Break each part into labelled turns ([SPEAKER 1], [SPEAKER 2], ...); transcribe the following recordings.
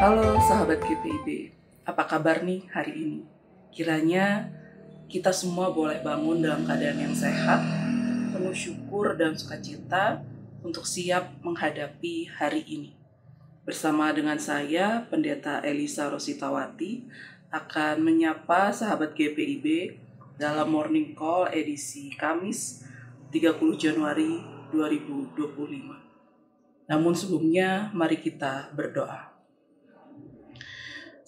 [SPEAKER 1] Halo sahabat GPIB, apa kabar nih hari ini? Kiranya kita semua boleh bangun dalam keadaan yang sehat, penuh syukur dan sukacita untuk siap menghadapi hari ini. Bersama dengan saya, Pendeta Elisa Rositawati, akan menyapa sahabat GPIB dalam Morning Call edisi Kamis 30 Januari 2025. Namun sebelumnya, mari kita berdoa.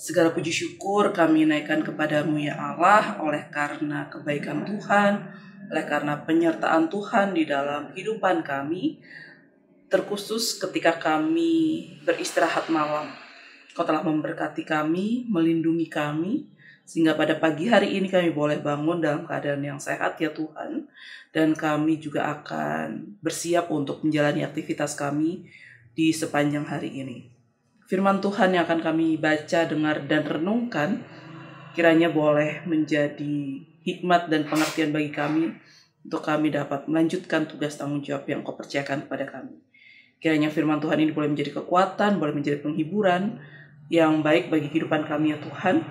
[SPEAKER 1] Segala puji syukur kami naikkan kepadamu ya Allah, oleh karena kebaikan Tuhan, oleh karena penyertaan Tuhan di dalam kehidupan kami, terkhusus ketika kami beristirahat malam. Kau telah memberkati kami, melindungi kami, sehingga pada pagi hari ini kami boleh bangun dalam keadaan yang sehat ya Tuhan, dan kami juga akan bersiap untuk menjalani aktivitas kami di sepanjang hari ini. Firman Tuhan yang akan kami baca, dengar, dan renungkan kiranya boleh menjadi hikmat dan pengertian bagi kami untuk kami dapat melanjutkan tugas tanggung jawab yang Kau percayakan kepada kami. Kiranya firman Tuhan ini boleh menjadi kekuatan, boleh menjadi penghiburan yang baik bagi kehidupan kami ya Tuhan,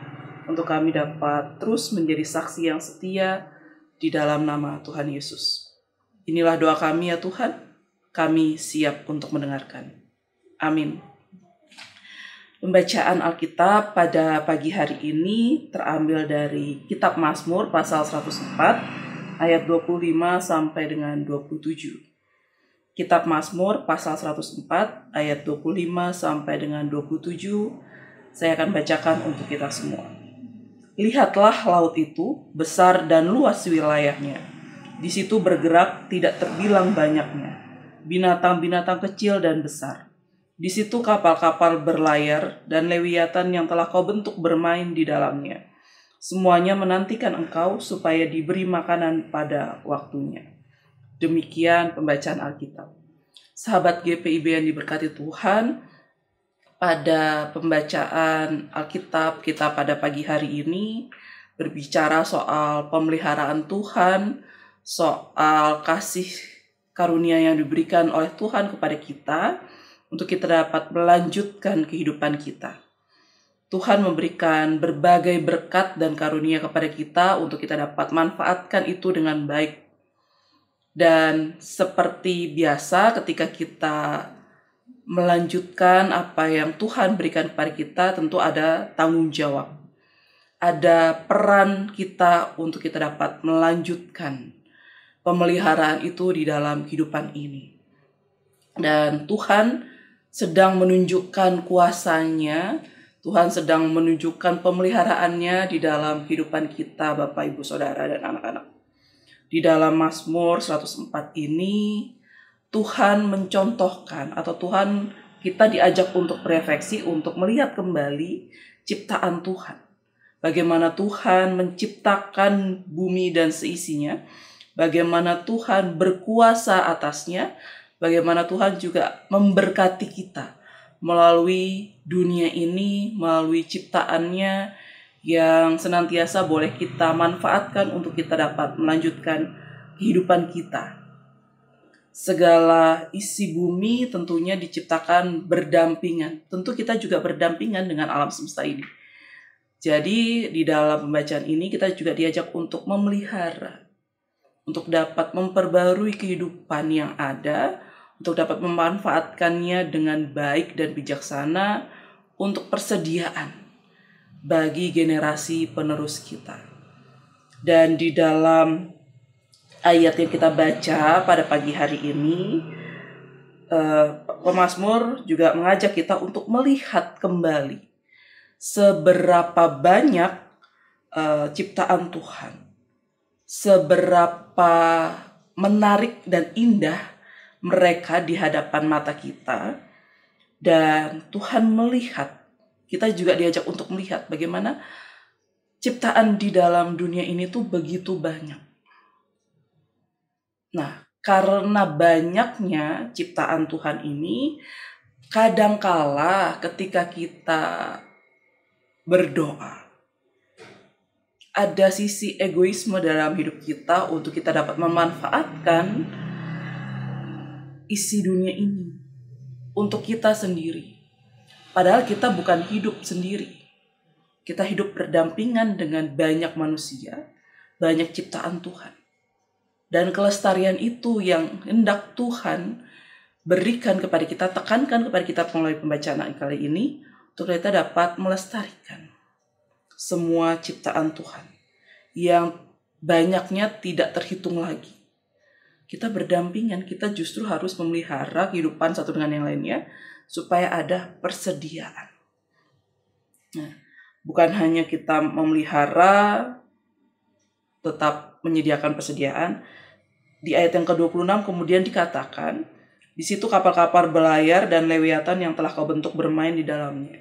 [SPEAKER 1] untuk kami dapat terus menjadi saksi yang setia di dalam nama Tuhan Yesus. Inilah doa kami ya Tuhan, kami siap untuk mendengarkan. Amin. Pembacaan Alkitab pada pagi hari ini terambil dari Kitab Mazmur pasal 104 ayat 25 sampai dengan 27. Kitab Mazmur pasal 104 ayat 25 sampai dengan 27 saya akan bacakan untuk kita semua. Lihatlah laut itu besar dan luas wilayahnya. Di situ bergerak tidak terbilang banyaknya binatang-binatang kecil dan besar. Di situ kapal-kapal berlayar dan lewiatan yang telah Kau bentuk bermain di dalamnya. Semuanya menantikan Engkau supaya diberi makanan pada waktunya. Demikian pembacaan Alkitab. Sahabat GPIB yang diberkati Tuhan, pada pembacaan Alkitab kita pada pagi hari ini berbicara soal pemeliharaan Tuhan, soal kasih karunia yang diberikan oleh Tuhan kepada kita, untuk kita dapat melanjutkan kehidupan kita. Tuhan memberikan berbagai berkat dan karunia kepada kita untuk kita dapat manfaatkan itu dengan baik. Dan seperti biasa ketika kita melanjutkan apa yang Tuhan berikan kepada kita, tentu ada tanggung jawab. Ada peran kita untuk kita dapat melanjutkan pemeliharaan itu di dalam kehidupan ini. Dan Tuhan sedang menunjukkan kuasanya, Tuhan sedang menunjukkan pemeliharaannya di dalam kehidupan kita, Bapak, Ibu, Saudara, dan anak-anak. Di dalam Mazmur 104 ini, Tuhan mencontohkan, atau Tuhan kita diajak untuk berefleksi, untuk melihat kembali ciptaan Tuhan. Bagaimana Tuhan menciptakan bumi dan seisinya, bagaimana Tuhan berkuasa atasnya, bagaimana Tuhan juga memberkati kita melalui dunia ini, melalui ciptaannya yang senantiasa boleh kita manfaatkan untuk kita dapat melanjutkan kehidupan kita. Segala isi bumi tentunya diciptakan berdampingan. Tentu kita juga berdampingan dengan alam semesta ini. Jadi di dalam pembacaan ini kita juga diajak untuk memelihara, untuk dapat memperbarui kehidupan yang ada, untuk dapat memanfaatkannya dengan baik dan bijaksana untuk persediaan bagi generasi penerus kita. Dan di dalam ayat yang kita baca pada pagi hari ini, pemazmur juga mengajak kita untuk melihat kembali seberapa banyak ciptaan Tuhan, seberapa menarik dan indah mereka di hadapan mata kita. Dan Tuhan melihat, kita juga diajak untuk melihat bagaimana ciptaan di dalam dunia ini tuh begitu banyak. Nah, karena banyaknya ciptaan Tuhan ini, kadangkala ketika kita berdoa, ada sisi egoisme dalam hidup kita untuk kita dapat memanfaatkan isi dunia ini untuk kita sendiri. Padahal kita bukan hidup sendiri. Kita hidup berdampingan dengan banyak manusia, banyak ciptaan Tuhan. Dan kelestarian itu yang hendak Tuhan berikan kepada kita, tekankan kepada kita melalui pembacaan kali ini, untuk kita dapat melestarikan semua ciptaan Tuhan yang banyaknya tidak terhitung lagi. Kita berdampingan, kita justru harus memelihara kehidupan satu dengan yang lainnya supaya ada persediaan. Nah, bukan hanya kita memelihara, tetap menyediakan persediaan. Di ayat yang ke-26 kemudian dikatakan, di situ kapal-kapal berlayar dan lewiatan yang telah kau bentuk bermain di dalamnya.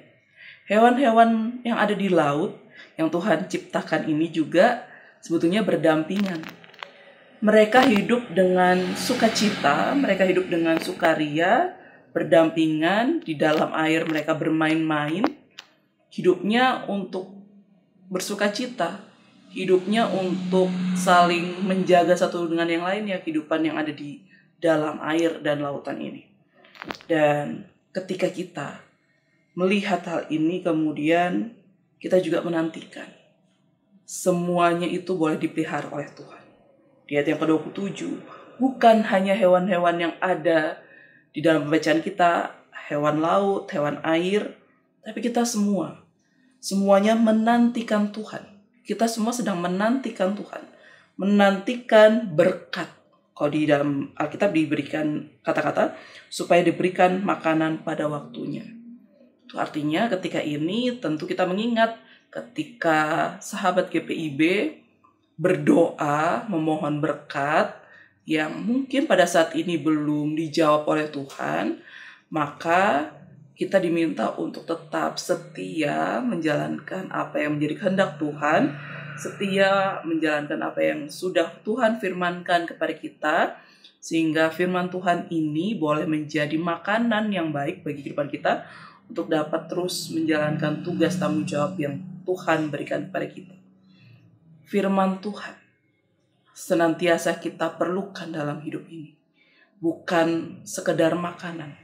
[SPEAKER 1] Hewan-hewan yang ada di laut yang Tuhan ciptakan ini juga sebetulnya berdampingan. Mereka hidup dengan sukacita, mereka hidup dengan sukaria, berdampingan di dalam air, mereka bermain-main. Hidupnya untuk bersukacita, hidupnya untuk saling menjaga satu dengan yang lainnya, kehidupan yang ada di dalam air dan lautan ini. Dan ketika kita melihat hal ini, kemudian kita juga menantikan semuanya itu boleh dipelihara oleh Tuhan. Di ayat yang ke-27, bukan hanya hewan-hewan yang ada di dalam pembacaan kita, hewan laut, hewan air, tapi kita semuanya menantikan Tuhan. Kita semua sedang menantikan Tuhan, menantikan berkat. Kalau di dalam Alkitab diberikan kata-kata supaya diberikan makanan pada waktunya. Itu artinya ketika ini tentu kita mengingat ketika sahabat GPIB berdoa memohon berkat yang mungkin pada saat ini belum dijawab oleh Tuhan, maka kita diminta untuk tetap setia menjalankan apa yang menjadi kehendak Tuhan, setia menjalankan apa yang sudah Tuhan firmankan kepada kita, sehingga firman Tuhan ini boleh menjadi makanan yang baik bagi kehidupan kita untuk dapat terus menjalankan tugas tanggung jawab yang Tuhan berikan kepada kita. Firman Tuhan senantiasa kita perlukan dalam hidup ini, bukan sekedar makanan,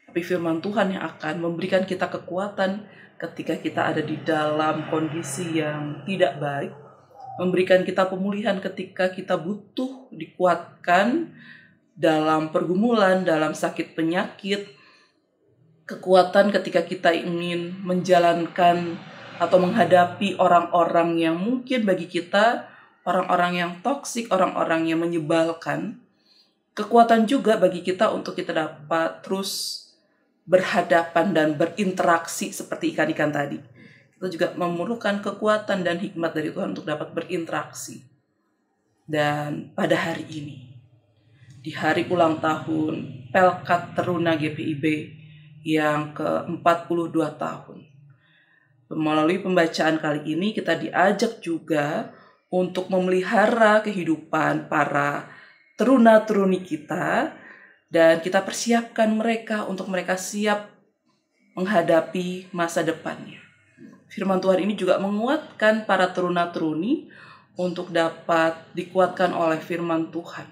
[SPEAKER 1] tapi firman Tuhan yang akan memberikan kita kekuatan ketika kita ada di dalam kondisi yang tidak baik, memberikan kita pemulihan ketika kita butuh dikuatkan dalam pergumulan, dalam sakit penyakit, kekuatan ketika kita ingin menjalankan atau menghadapi orang-orang yang mungkin bagi kita, orang-orang yang toksik, orang-orang yang menyebalkan, kekuatan juga bagi kita untuk kita dapat terus berhadapan dan berinteraksi seperti ikan-ikan tadi. Kita juga memerlukan kekuatan dan hikmat dari Tuhan untuk dapat berinteraksi. Dan pada hari ini, di hari ulang tahun Pelkat Teruna GPIB yang ke-42 tahun, melalui pembacaan kali ini kita diajak juga untuk memelihara kehidupan para teruna-teruni kita, dan kita persiapkan mereka untuk mereka siap menghadapi masa depannya. Firman Tuhan ini juga menguatkan para teruna-teruni untuk dapat dikuatkan oleh firman Tuhan.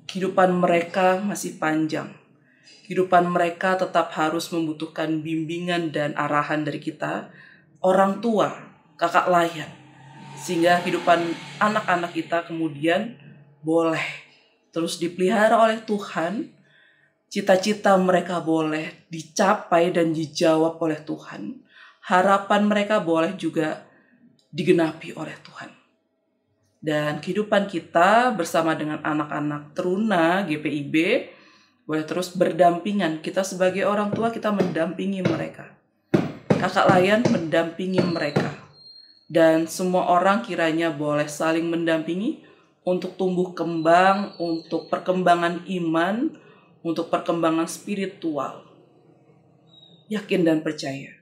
[SPEAKER 1] Kehidupan mereka masih panjang. Kehidupan mereka tetap harus membutuhkan bimbingan dan arahan dari kita, orang tua, kakak layan. Sehingga kehidupan anak-anak kita kemudian boleh terus dipelihara oleh Tuhan. Cita-cita mereka boleh dicapai dan dijawab oleh Tuhan. Harapan mereka boleh juga digenapi oleh Tuhan. Dan kehidupan kita bersama dengan anak-anak teruna GPIB boleh terus berdampingan. Kita sebagai orang tua, kita mendampingi mereka. Kakak layan mendampingi mereka. Dan semua orang kiranya boleh saling mendampingi untuk tumbuh kembang, untuk perkembangan iman, untuk perkembangan spiritual. Yakin dan percaya,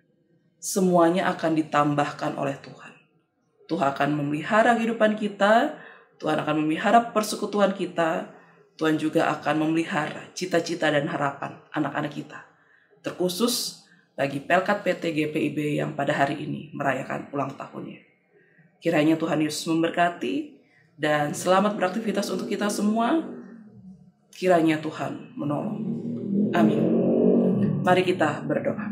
[SPEAKER 1] semuanya akan ditambahkan oleh Tuhan. Tuhan akan memelihara kehidupan kita, Tuhan akan memelihara persekutuan kita, Tuhan juga akan memelihara cita-cita dan harapan anak-anak kita. Terkhusus bagi Pelkat PT GPIB yang pada hari ini merayakan ulang tahunnya. Kiranya Tuhan Yesus memberkati dan selamat beraktivitas untuk kita semua. Kiranya Tuhan menolong. Amin. Mari kita berdoa.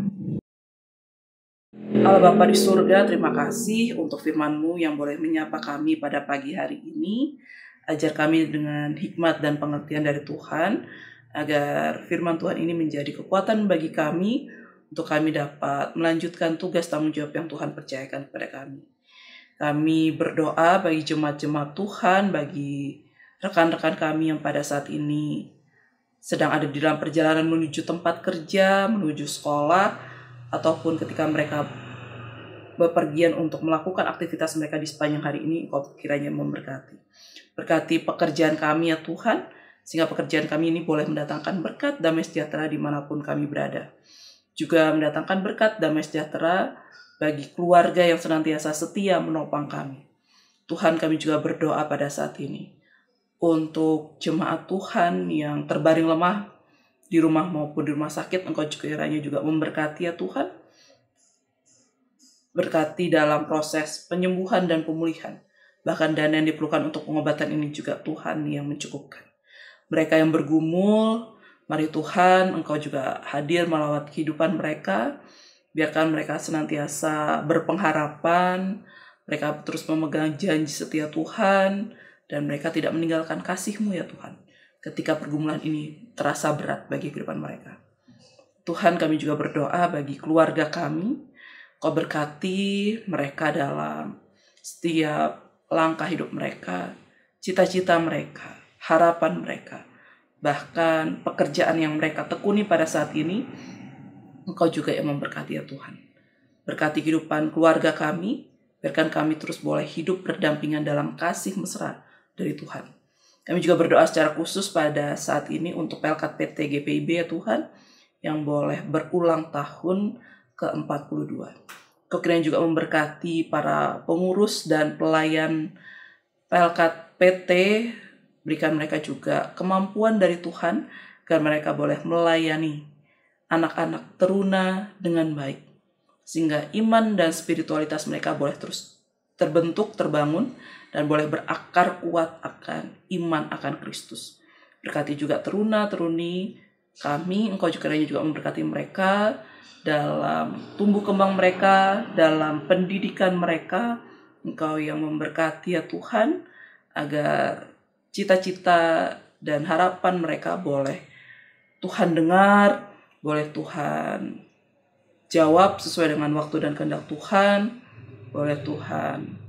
[SPEAKER 1] Allah Bapa di surga, terima kasih untuk firman-Mu yang boleh menyapa kami pada pagi hari ini. Ajar kami dengan hikmat dan pengertian dari Tuhan, agar firman Tuhan ini menjadi kekuatan bagi kami, untuk kami dapat melanjutkan tugas tanggung jawab yang Tuhan percayakan kepada kami. Kami berdoa bagi jemaat-jemaat Tuhan, bagi rekan-rekan kami yang pada saat ini sedang ada di dalam perjalanan menuju tempat kerja, menuju sekolah, ataupun ketika mereka bepergian untuk melakukan aktivitas mereka di sepanjang hari ini, Engkau kiranya memberkati. Berkati pekerjaan kami ya Tuhan, sehingga pekerjaan kami ini boleh mendatangkan berkat damai sejahtera dimanapun kami berada. Juga mendatangkan berkat damai sejahtera bagi keluarga yang senantiasa setia menopang kami. Tuhan, kami juga berdoa pada saat ini untuk jemaat Tuhan yang terbaring lemah di rumah maupun di rumah sakit. Engkau juga kiranya juga memberkati ya Tuhan. Berkati dalam proses penyembuhan dan pemulihan. Bahkan dana yang diperlukan untuk pengobatan ini juga Tuhan yang mencukupkan. Mereka yang bergumul, mari Tuhan, Engkau juga hadir melawat kehidupan mereka. Biarkan mereka senantiasa berpengharapan, mereka terus memegang janji setia Tuhan, dan mereka tidak meninggalkan kasih-Mu ya Tuhan. Ketika pergumulan ini terasa berat bagi kehidupan mereka. Tuhan, kami juga berdoa bagi keluarga kami. Kau berkati mereka dalam setiap langkah hidup mereka, cita-cita mereka, harapan mereka, bahkan pekerjaan yang mereka tekuni pada saat ini. Engkau juga yang memberkati ya Tuhan. Berkati kehidupan keluarga kami, biarkan kami terus boleh hidup berdampingan dalam kasih mesra dari Tuhan. Kami juga berdoa secara khusus pada saat ini untuk Pelkat PT GPIB ya Tuhan, yang boleh berulang tahun ke-42. Kau kiranya juga memberkati para pengurus dan pelayan Pelkat PT, berikan mereka juga kemampuan dari Tuhan, agar mereka boleh melayani anak-anak teruna dengan baik, sehingga iman dan spiritualitas mereka boleh terus terbentuk, terbangun, dan boleh berakar kuat akan iman akan Kristus. Berkati juga teruna-teruni kami, Engkau juga memberkati mereka dalam tumbuh kembang mereka, dalam pendidikan mereka. Engkau yang memberkati ya Tuhan, agar cita-cita dan harapan mereka boleh Tuhan dengar, boleh Tuhan jawab sesuai dengan waktu dan kehendak Tuhan, boleh Tuhan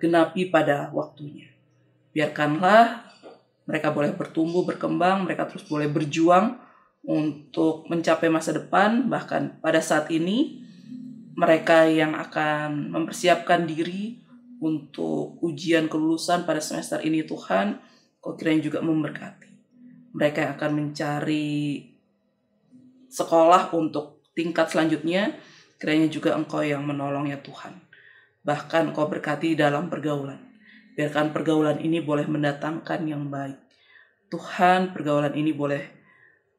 [SPEAKER 1] genapi pada waktunya. Biarkanlah mereka boleh bertumbuh, berkembang, mereka terus boleh berjuang untuk mencapai masa depan. Bahkan pada saat ini, mereka yang akan mempersiapkan diri untuk ujian kelulusan pada semester ini, Tuhan, Kau kiranya juga memberkati. Mereka yang akan mencari sekolah untuk tingkat selanjutnya, kiranya juga Engkau yang menolong ya Tuhan. Bahkan Engkau berkati dalam pergaulan. Biarkan pergaulan ini boleh mendatangkan yang baik. Tuhan, pergaulan ini boleh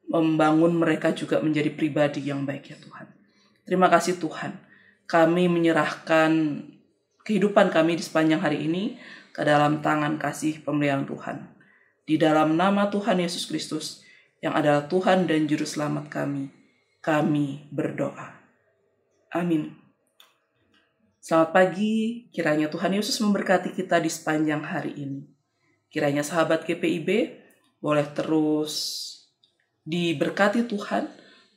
[SPEAKER 1] membangun mereka juga menjadi pribadi yang baik ya Tuhan. Terima kasih Tuhan. Kami menyerahkan kehidupan kami di sepanjang hari ini ke dalam tangan kasih pemeliharaan Tuhan. Di dalam nama Tuhan Yesus Kristus yang adalah Tuhan dan Juru Selamat kami berdoa. Amin. Selamat pagi, kiranya Tuhan Yesus memberkati kita di sepanjang hari ini. Kiranya sahabat GPIB boleh terus diberkati Tuhan,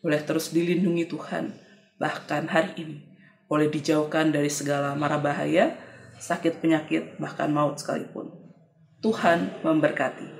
[SPEAKER 1] boleh terus dilindungi Tuhan, bahkan hari ini boleh dijauhkan dari segala mara bahaya, sakit penyakit, bahkan maut sekalipun. Tuhan memberkati.